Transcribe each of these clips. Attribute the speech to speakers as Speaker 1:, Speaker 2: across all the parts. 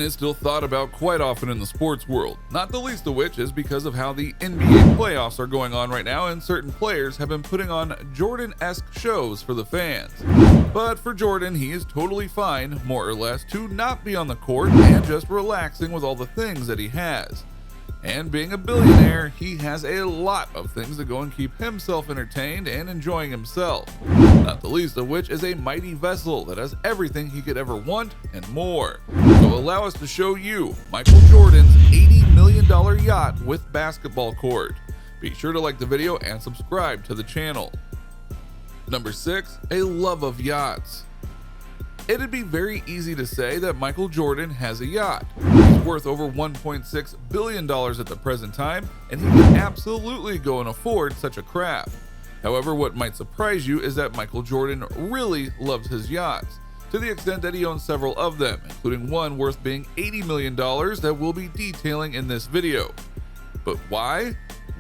Speaker 1: is still thought about quite often in the sports world, not the least of which is because of how the NBA playoffs are going on right now and certain players have been putting on Jordan-esque shows for the fans. But for Jordan, he is totally fine, more or less, to not be on the court and just relaxing with all the things that he has. And being a billionaire, he has a lot of things to go and keep himself entertained and enjoying himself. Not the least of which is a mighty vessel that has everything he could ever want and more. So allow us to show you Michael Jordan's $80 million yacht with basketball court. Be sure to like the video and subscribe to the channel. Number 6, a love of yachts. It'd be very easy to say that Michael Jordan has a yacht. He's worth over $1.6 billion at the present time, and he can absolutely go and afford such a craft. However, what might surprise you is that Michael Jordan really loves his yachts, to the extent that he owns several of them, including one worth being $80 million that we'll be detailing in this video. But why?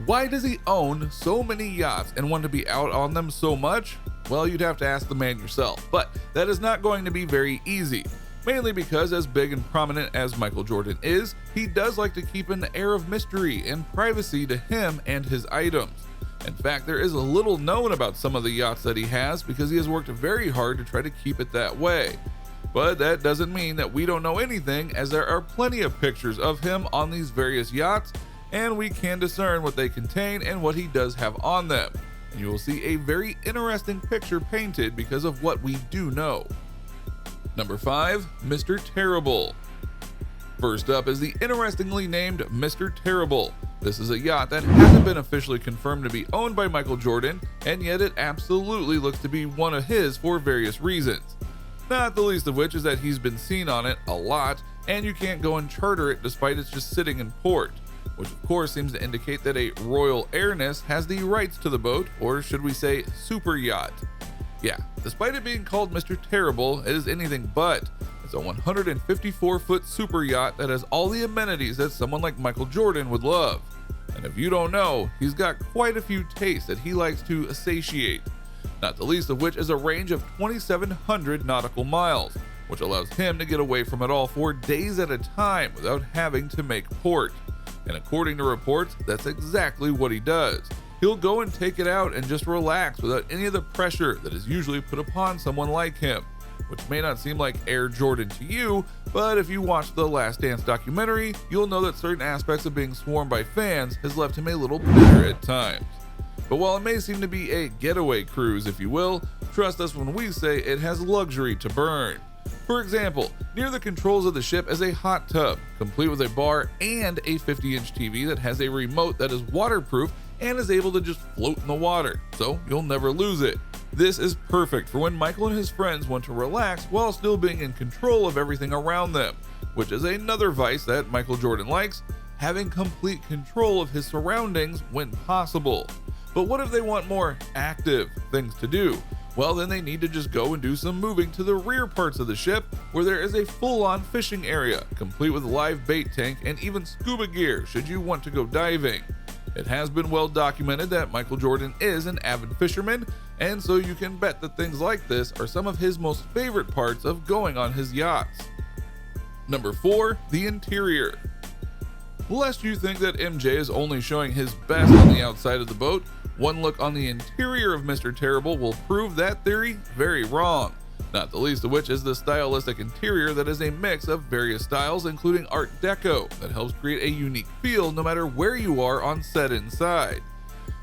Speaker 1: Why does he own so many yachts and want to be out on them so much? Well, you'd have to ask the man yourself, but that is not going to be very easy. Mainly because as big and prominent as Michael Jordan is, he does like to keep an air of mystery and privacy to him and his items. In fact, there is a little known about some of the yachts that he has because he has worked very hard to try to keep it that way. But that doesn't mean that we don't know anything, as there are plenty of pictures of him on these various yachts, and we can discern what they contain and what he does have on them. And you will see a very interesting picture painted because of what we do know. Number 5, Mr. Terrible. First up is the interestingly named Mr. Terrible. This is a yacht that hasn't been officially confirmed to be owned by Michael Jordan, and yet it absolutely looks to be one of his for various reasons. Not the least of which is that he's been seen on it a lot, and you can't go and charter it despite it's just sitting in port, which of course seems to indicate that a Royal Airness has the rights to the boat, or should we say super yacht. Yeah, despite it being called Mr. Terrible, it is anything but. It's a 154-foot super yacht that has all the amenities that someone like Michael Jordan would love. And if you don't know, he's got quite a few tastes that he likes to satiate. Not the least of which is a range of 2,700 nautical miles, which allows him to get away from it all for days at a time without having to make port. And according to reports, that's exactly what he does. He'll go and take it out and just relax without any of the pressure that is usually put upon someone like him, which may not seem like Air Jordan to you, but if you watch the Last Dance documentary, you'll know that certain aspects of being swarmed by fans has left him a little bitter at times. But while it may seem to be a getaway cruise, if you will, trust us when we say it has luxury to burn. For example, near the controls of the ship is a hot tub, complete with a bar and a 50-inch TV that has a remote that is waterproof and is able to just float in the water, so you'll never lose it. This is perfect for when Michael and his friends want to relax while still being in control of everything around them, which is another vice that Michael Jordan likes, having complete control of his surroundings when possible. But what if they want more active things to do? Well, then they need to just go and do some moving to the rear parts of the ship, where there is a full-on fishing area, complete with live bait tank and even scuba gear should you want to go diving. It has been well documented that Michael Jordan is an avid fisherman, and so you can bet that things like this are some of his most favorite parts of going on his yachts. Number 4, the interior. Lest you think that MJ is only showing his best on the outside of the boat, one look on the interior of Mr. Terrible will prove that theory very wrong. Not the least of which is the stylistic interior that is a mix of various styles, including Art Deco, that helps create a unique feel no matter where you are on set inside.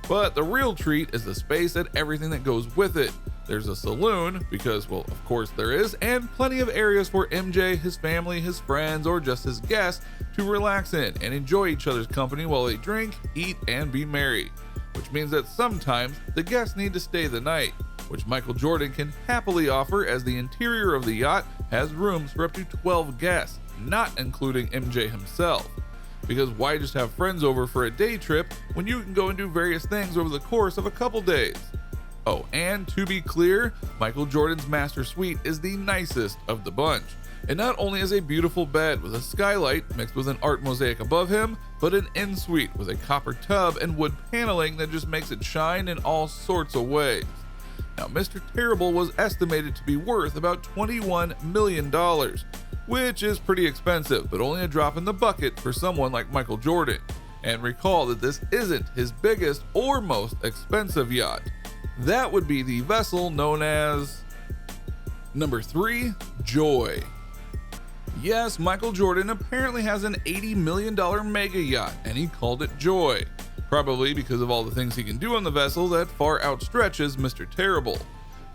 Speaker 1: But the real treat is the space and everything that goes with it. There's a saloon, because, well, of course there is, and plenty of areas for MJ, his family, his friends, or just his guests to relax in and enjoy each other's company while they drink, eat, and be merry. Which means that sometimes the guests need to stay the night, which Michael Jordan can happily offer, as the interior of the yacht has rooms for up to 12 guests, not including MJ himself. Because why just have friends over for a day trip when you can go and do various things over the course of a couple days? Oh, and to be clear, Michael Jordan's master suite is the nicest of the bunch. It not only has a beautiful bed with a skylight mixed with an art mosaic above him, but an in-suite with a copper tub and wood paneling that just makes it shine in all sorts of ways. Now, Mr. Terrible was estimated to be worth about $21 million, which is pretty expensive, but only a drop in the bucket for someone like Michael Jordan. And recall that this isn't his biggest or most expensive yacht. That would be the vessel known as number 3, Joy. Yes, Michael Jordan apparently has an $80 million mega yacht, and he called it Joy, probably because of all the things he can do on the vessel that far outstretches Mr. Terrible.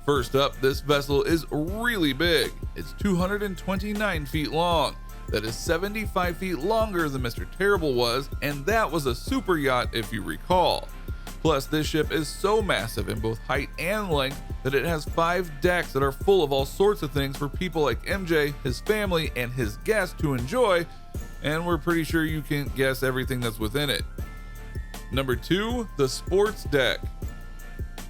Speaker 1: First up, this vessel is really big. It's 229 feet long. That is 75 feet longer than Mr. Terrible was, and that was a super yacht if you recall. Plus, this ship is so massive in both height and length that it has 5 decks that are full of all sorts of things for people like MJ, his family, and his guests to enjoy, and we're pretty sure you can guess everything that's within it. Number 2, the sports deck.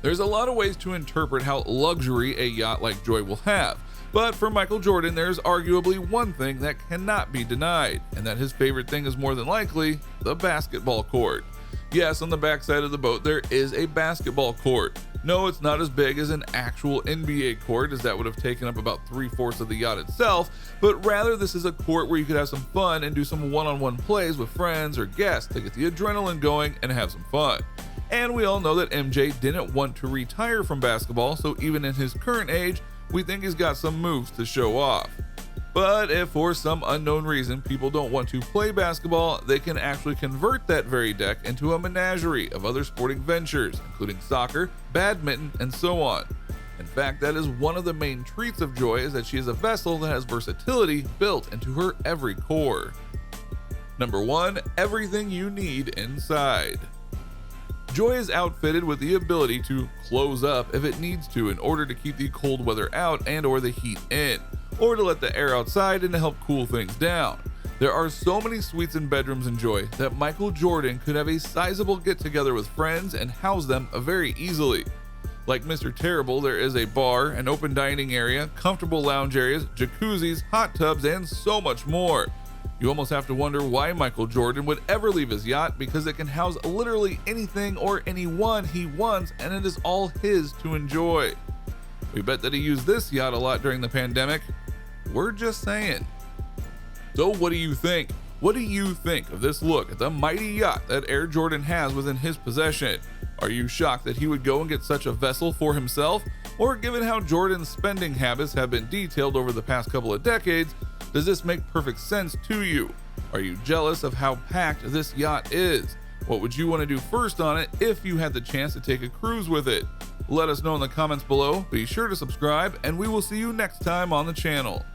Speaker 1: There's a lot of ways to interpret how luxury a yacht like Joy will have, but for Michael Jordan, there's arguably one thing that cannot be denied, and that his favorite thing is more than likely the basketball court. Yes, on the backside of the boat there is a basketball court. No, it's not as big as an actual NBA court, as that would have taken up about 3/4 of the yacht itself, but rather this is a court where you could have some fun and do some one-on-one plays with friends or guests to get the adrenaline going and have some fun. And we all know that MJ didn't want to retire from basketball, so even in his current age, we think he's got some moves to show off. But if for some unknown reason people don't want to play basketball, they can actually convert that very deck into a menagerie of other sporting ventures, including soccer, badminton, and so on. In fact, that is one of the main treats of Joy, is that she is a vessel that has versatility built into her every core. Number 1, everything you need inside. Joy is outfitted with the ability to close up if it needs to in order to keep the cold weather out and or the heat in, or to let the air outside and to help cool things down. There are so many suites and bedrooms in Joy that Michael Jordan could have a sizable get-together with friends and house them very easily. Like Mr. Terrible, there is a bar, an open dining area, comfortable lounge areas, jacuzzis, hot tubs, and so much more. You almost have to wonder why Michael Jordan would ever leave his yacht, because it can house literally anything or anyone he wants, and it is all his to enjoy. We bet that he used this yacht a lot during the pandemic. We're just saying. So what do you think? What do you think of this look at the mighty yacht that Air Jordan has within his possession? Are you shocked that he would go and get such a vessel for himself? Or given how Jordan's spending habits have been detailed over the past couple of decades, does this make perfect sense to you? Are you jealous of how packed this yacht is? What would you want to do first on it if you had the chance to take a cruise with it? Let us know in the comments below. Be sure to subscribe, and we will see you next time on the channel.